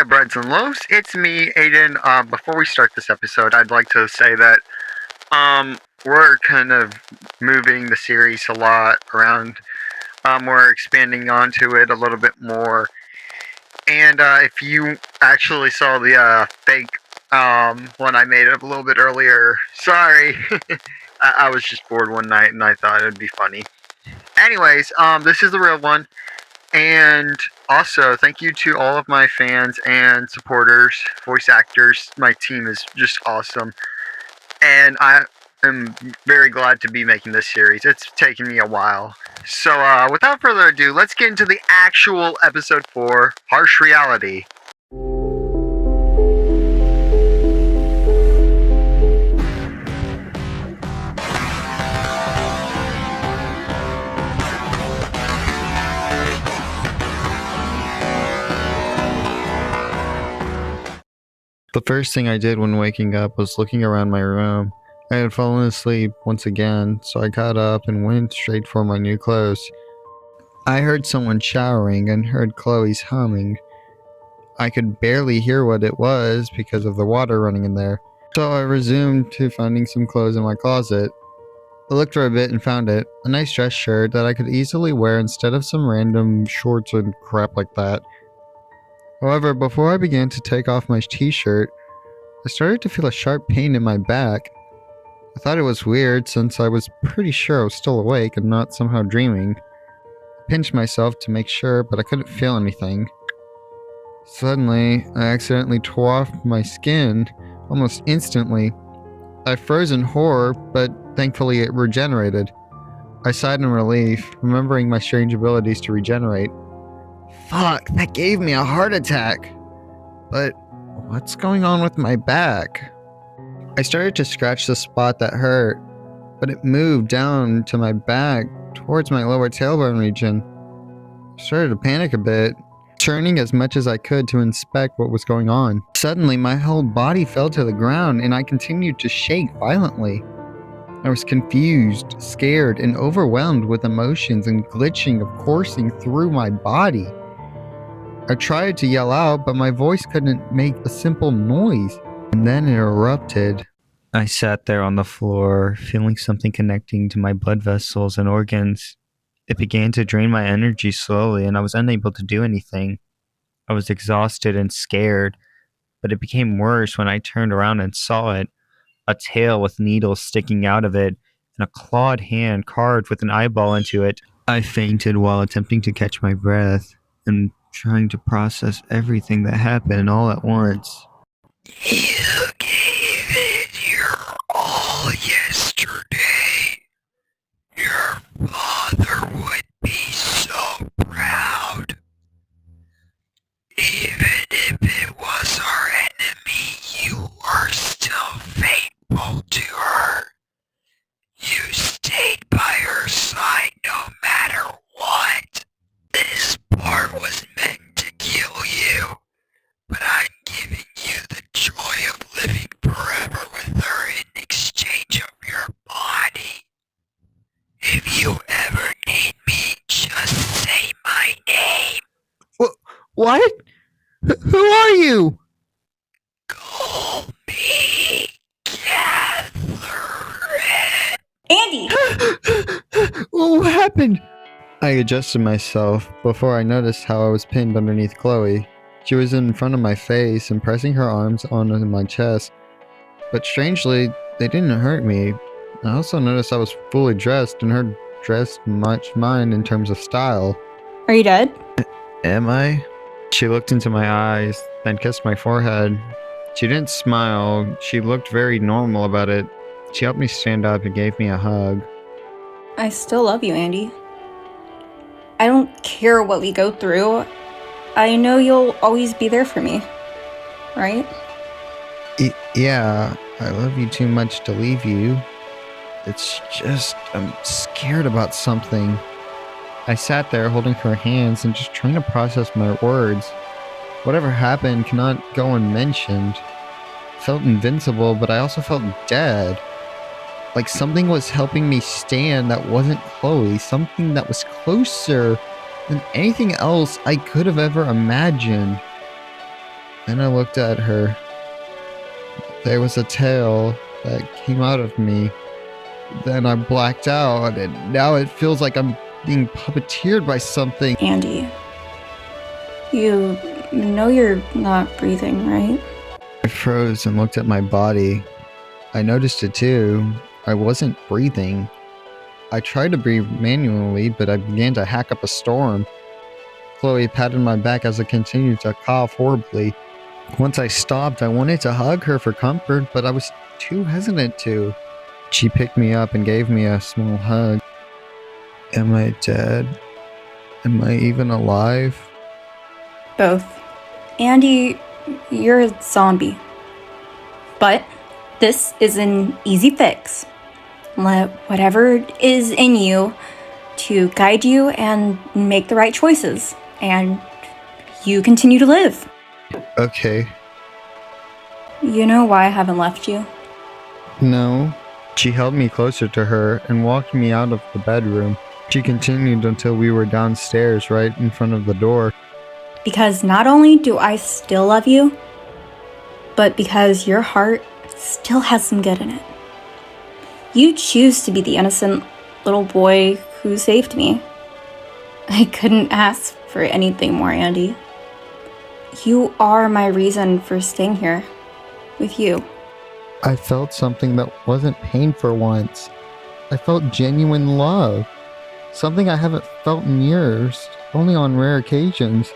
Hiya, breads and loaves. It's me, Aiden. Before we start this episode, I'd like to say that we're kind of moving the series a lot around. We're expanding onto it a little bit more. And if you actually saw the fake one I made up a little bit earlier, sorry. I was just bored one night and I thought it'd be funny. Anyways, this is the real one. And also, thank you to all of my fans and supporters, voice actors. My team is just awesome. And I am very glad to be making this series. It's taken me a while. So, without further ado, let's get into the actual episode 4, Harsh Reality. The first thing I did when waking up was looking around my room. I had fallen asleep once again, so I got up and went straight for my new clothes. I heard someone showering and heard Chloe's humming. I could barely hear what it was because of the water running in there, so I resumed to finding some clothes in my closet. I looked for a bit and found it, a nice dress shirt that I could easily wear instead of some random shorts and crap like that. However, before I began to take off my t-shirt, I started to feel a sharp pain in my back. I thought it was weird since I was pretty sure I was still awake and not somehow dreaming. I pinched myself to make sure, but I couldn't feel anything. Suddenly, I accidentally tore off my skin almost instantly. I froze in horror, but thankfully it regenerated. I sighed in relief, remembering my strange abilities to regenerate. Fuck, that gave me a heart attack. But what's going on with my back? I started to scratch the spot that hurt, but it moved down to my back towards my lower tailbone region. I started to panic a bit, turning as much as I could to inspect what was going on. Suddenly, my whole body fell to the ground and I continued to shake violently. I was confused, scared, and overwhelmed with emotions and glitching of coursing through my body. I tried to yell out, but my voice couldn't make a simple noise, and then it erupted. I sat there on the floor, feeling something connecting to my blood vessels and organs. It began to drain my energy slowly, and I was unable to do anything. I was exhausted and scared, but it became worse when I turned around and saw it. A tail with needles sticking out of it, and a clawed hand carved with an eyeball into it. I fainted while attempting to catch my breath, and trying to process everything that happened all at once. You gave it your all yesterday. Your father would be so proud. Even if it was our enemy, you were still faithful to her. You stayed by her side no matter what. This part was meant to kill you, but I'm giving you the joy of living forever with her in exchange of your body. If you ever need me, just say my name. What? Who are you? Call me Catherine. Andy! What happened? I adjusted myself before I noticed how I was pinned underneath Chloe. She was in front of my face and pressing her arms onto my chest. But strangely, they didn't hurt me. I also noticed I was fully dressed and her dress matched mine in terms of style. Are you dead? Am I? She looked into my eyes, then kissed my forehead. She didn't smile. She looked very normal about it. She helped me stand up and gave me a hug. I still love you, Andy. I don't care what we go through. I know you'll always be there for me. Right? Yeah, I love you too much to leave you. It's just, I'm scared about something. I sat there holding her hands and just trying to process my words. Whatever happened cannot go unmentioned. Felt invincible, but I also felt dead. Like something was helping me stand that wasn't Chloe, something that was closer than anything else I could have ever imagined. Then I looked at her. There was a tail that came out of me. Then I blacked out, and now it feels like I'm being puppeteered by something. Andy, you know you're not breathing, right? I froze and looked at my body. I noticed it too. I wasn't breathing. I tried to breathe manually, but I began to hack up a storm. Chloe patted my back as I continued to cough horribly. Once I stopped, I wanted to hug her for comfort, but I was too hesitant to. She picked me up and gave me a small hug. Am I dead? Am I even alive? Both. Andy, you're a zombie. But this is an easy fix. Let whatever is in you to guide you and make the right choices. And you continue to live. Okay. You know why I haven't left you? No. She held me closer to her and walked me out of the bedroom. She continued until we were downstairs right in front of the door. Because not only do I still love you, but because your heart still has some good in it. You choose to be the innocent little boy who saved me. I couldn't ask for anything more, Andy. You are my reason for staying here with you. I felt something that wasn't pain for once. I felt genuine love. Something I haven't felt in years, only on rare occasions.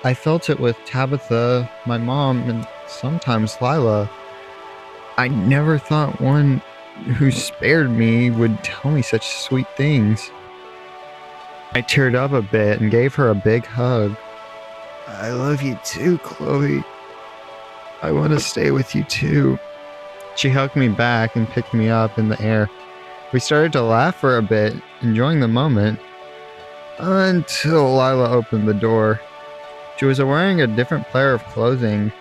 I felt it with Tabitha, my mom, and sometimes Lila. I never thought one who spared me would tell me such sweet things. I teared up a bit and gave her a big hug. I love you too, Chloe. I want to stay with you too. She hugged me back and picked me up in the air. We started to laugh for a bit, enjoying the moment, until Lila opened the door. She was wearing a different pair of clothing.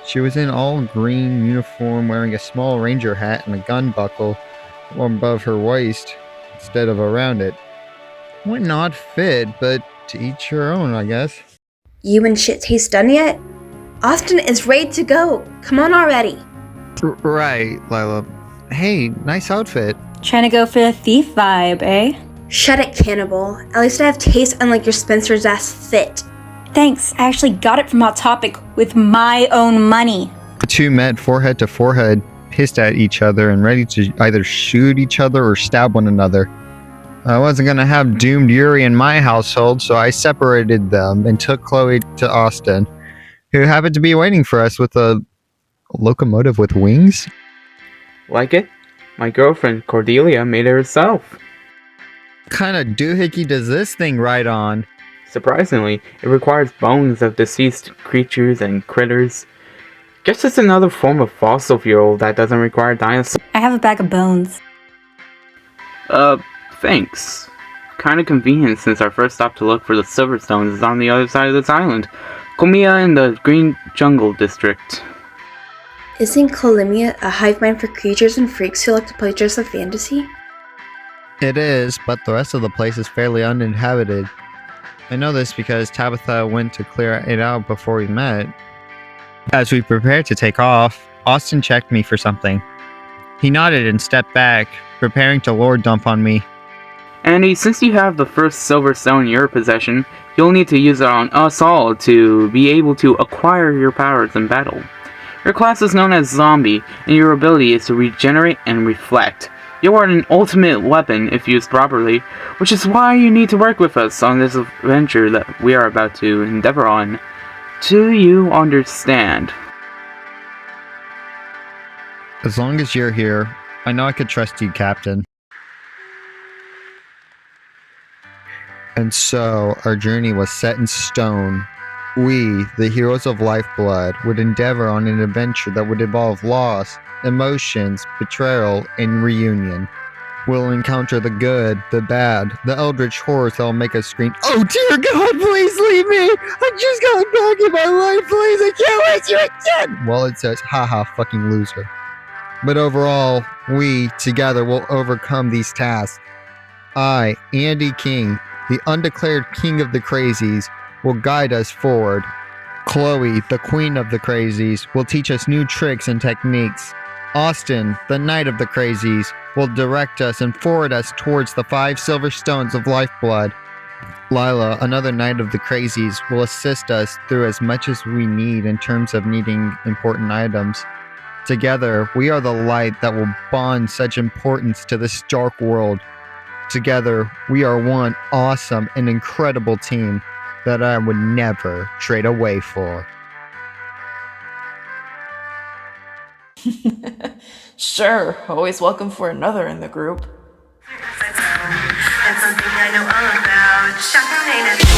She was in all green uniform, wearing a small ranger hat and a gun buckle above her waist instead of around it. What an odd fit, but to each your own, I guess. You and Shit Taste done yet? Austin is ready to go. Come on already. Right, Lila. Hey, nice outfit. Trying to go for the thief vibe, eh? Shut it, cannibal. At least I have taste unlike your Spencer's ass fit. Thanks, I actually got it from Hot Topic with my own money. The two met forehead to forehead, pissed at each other and ready to either shoot each other or stab one another. I wasn't going to have doomed Yuri in my household, so I separated them and took Chloe to Austin, who happened to be waiting for us with a locomotive with wings. Like it? My girlfriend Cordelia made it herself. Kind of doohickey does this thing ride on? Surprisingly, it requires bones of deceased creatures and critters. Guess it's another form of fossil fuel that doesn't require dinosaurs. I have a bag of bones. Thanks. Kinda convenient since our first stop to look for the Silverstones is on the other side of this island. Comia in the Green Jungle District. Isn't Colimia a hive mind for creatures and freaks who like to play dress up fantasy? It is, but the rest of the place is fairly uninhabited. I know this because Tabitha went to clear it out before we met. As we prepared to take off, Austin checked me for something. He nodded and stepped back, preparing to lord dump on me. Andy, since you have the first silver stone in your possession, you'll need to use it on us all to be able to acquire your powers in battle. Your class is known as Zombie, and your ability is to regenerate and reflect. You are an ultimate weapon if used properly, which is why you need to work with us on this adventure that we are about to endeavor on. Do you understand? As long as you're here, I know I could trust you, Captain. And so, our journey was set in stone. We, the heroes of Lifeblood, would endeavor on an adventure that would involve loss, emotions, betrayal, and reunion. We'll encounter the good, the bad, the eldritch horrors that'll make us scream, "Oh dear God, please leave me! I just got back in my life, please, I can't let you again!" While it says, "Haha, fucking loser." But overall, we, together, will overcome these tasks. I, Andy King, the undeclared king of the crazies, will guide us forward. Chloe, the queen of the crazies, will teach us new tricks and techniques. Austin, the knight of the crazies, will direct us and forward us towards the 5 silver stones of lifeblood. Lila, another knight of the crazies, will assist us through as much as we need in terms of needing important items. Together, we are the light that will bond such importance to this dark world. Together, we are one awesome and incredible team that I would never trade away for. Sure, always welcome for another in the group. And something I know all about.